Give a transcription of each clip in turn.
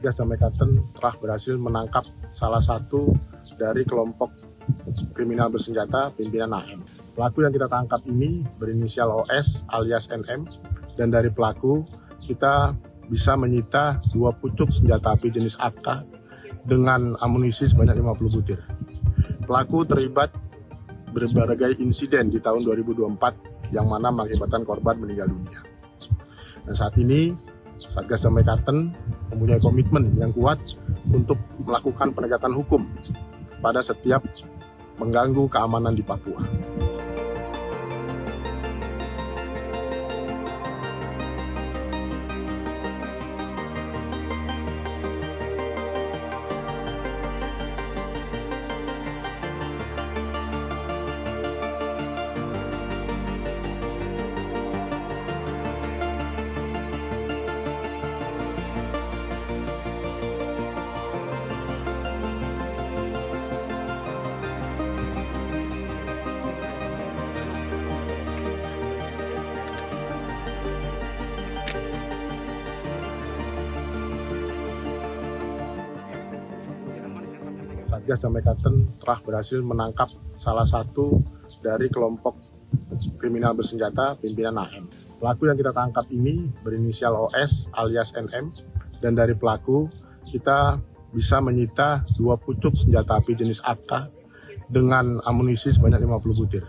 Satgas Damai Karten telah berhasil menangkap salah satu dari kelompok kriminal bersenjata pimpinan AM. Pelaku yang kita tangkap ini berinisial OS alias NM, dan dari pelaku kita bisa menyita 2 pucuk senjata api jenis AK dengan amunisi sebanyak 50 butir. Pelaku terlibat berbagai insiden di tahun 2024 yang mana mengakibatkan korban meninggal dunia. Dan saat ini Satgas Damai Karten mempunyai komitmen yang kuat untuk melakukan penegakan hukum pada setiap mengganggu keamanan di Papua. Satgas Damai Karten telah berhasil menangkap salah satu dari kelompok kriminal bersenjata pimpinan AM. Pelaku yang kita tangkap ini berinisial OS alias NM, dan dari pelaku kita bisa menyita 2 pucuk senjata api jenis AK dengan amunisi sebanyak 50 butir.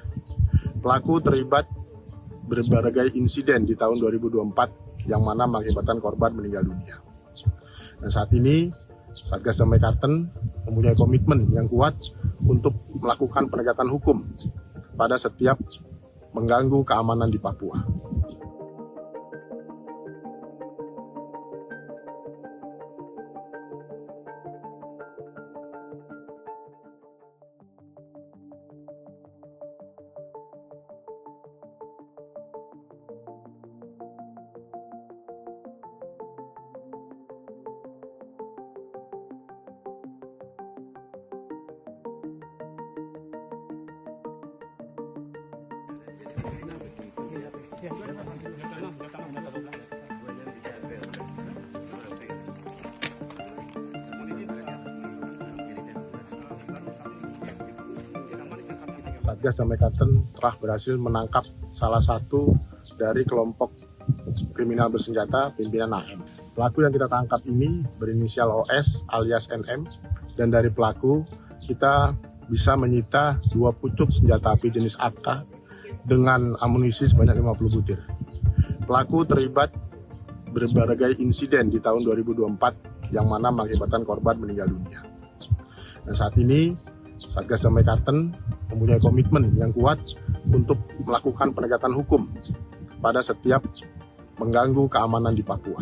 Pelaku terlibat berbagai insiden di tahun 2024 yang mana mengakibatkan korban meninggal dunia. Dan saat ini Satgas Damai Karten mempunyai komitmen yang kuat untuk melakukan penegakan hukum pada setiap mengganggu keamanan di Papua. Satgas Damai Karten telah berhasil menangkap salah satu dari kelompok kriminal bersenjata pimpinan AM. Pelaku yang kita tangkap ini berinisial OS alias NM, dan dari pelaku kita bisa menyita 2 pucuk senjata api jenis AK dengan amunisi sebanyak 50 butir. Pelaku terlibat berbagai insiden di tahun 2024 yang mana mengakibatkan korban meninggal dunia. Dan saat ini Satgas Damai Karten mempunyai komitmen yang kuat untuk melakukan penegakan hukum pada setiap mengganggu keamanan di Papua.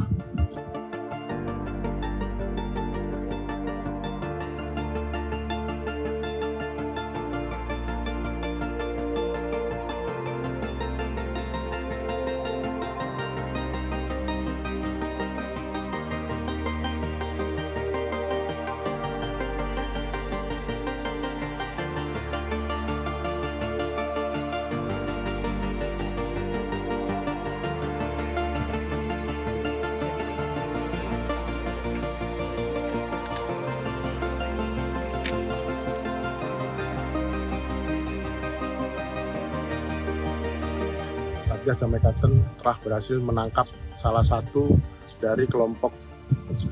Satgas Damai Karten telah berhasil menangkap salah satu dari kelompok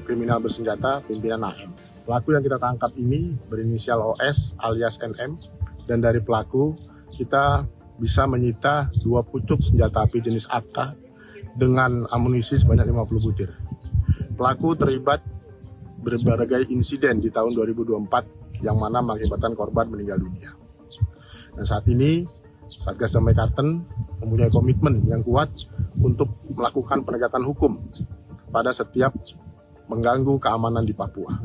kriminal bersenjata pimpinan AM. Pelaku yang kita tangkap ini berinisial OS alias NM, dan dari pelaku kita bisa menyita 2 pucuk senjata api jenis AK dengan amunisi sebanyak 50 butir. Pelaku terlibat berbagai insiden di tahun 2024 yang mana mengakibatkan korban meninggal dunia. Dan saat ini Satgas Damai Karten mempunyai komitmen yang kuat untuk melakukan penegakan hukum pada setiap mengganggu keamanan di Papua.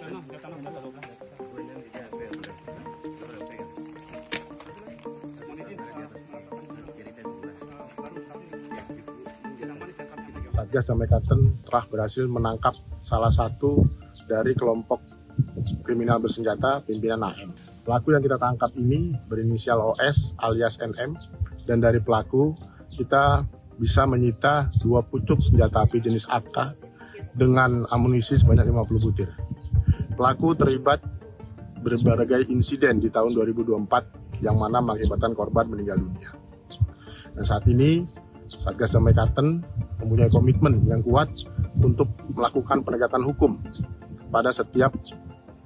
Satgas Damai Karten telah berhasil menangkap salah satu dari kelompok kriminal bersenjata pimpinan AM. Pelaku yang kita tangkap ini berinisial OS alias NM, dan dari pelaku kita bisa menyita 2 pucuk senjata api jenis AK dengan amunisi sebanyak 50 butir. Pelaku terlibat berbagai insiden di tahun 2024 yang mana mengakibatkan korban meninggal dunia. Dan saat ini Satgas Damai Karten mempunyai komitmen yang kuat untuk melakukan penegakan hukum pada setiap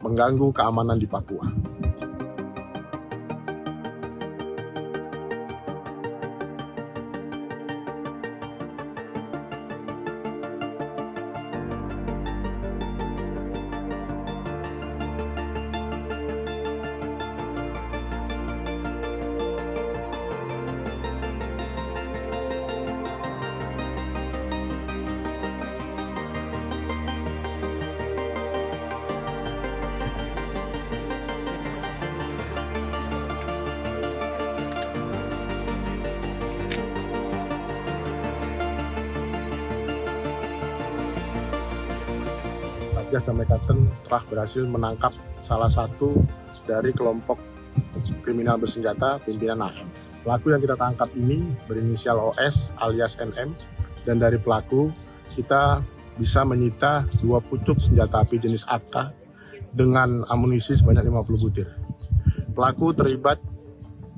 mengganggu keamanan di Papua. Satgas Damai Karten telah berhasil menangkap salah satu dari kelompok kriminal bersenjata pimpinan AM. Pelaku yang kita tangkap ini berinisial OS alias NM, dan dari pelaku kita bisa menyita 2 pucuk senjata api jenis AK dengan amunisi sebanyak 50 butir. Pelaku terlibat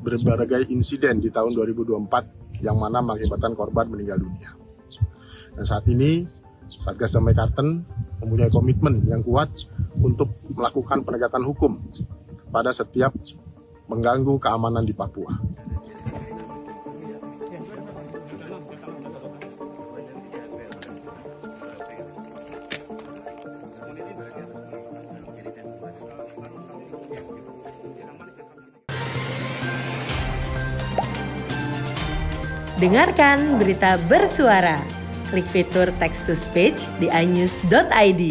berbagai insiden di tahun 2024 yang mana mengakibatkan korban meninggal dunia. Dan saat ini Satgas Damai Karten mempunyai komitmen yang kuat untuk melakukan penegakan hukum pada setiap mengganggu keamanan di Papua. Dengarkan berita bersuara. Klik fitur text to speech di inews.id.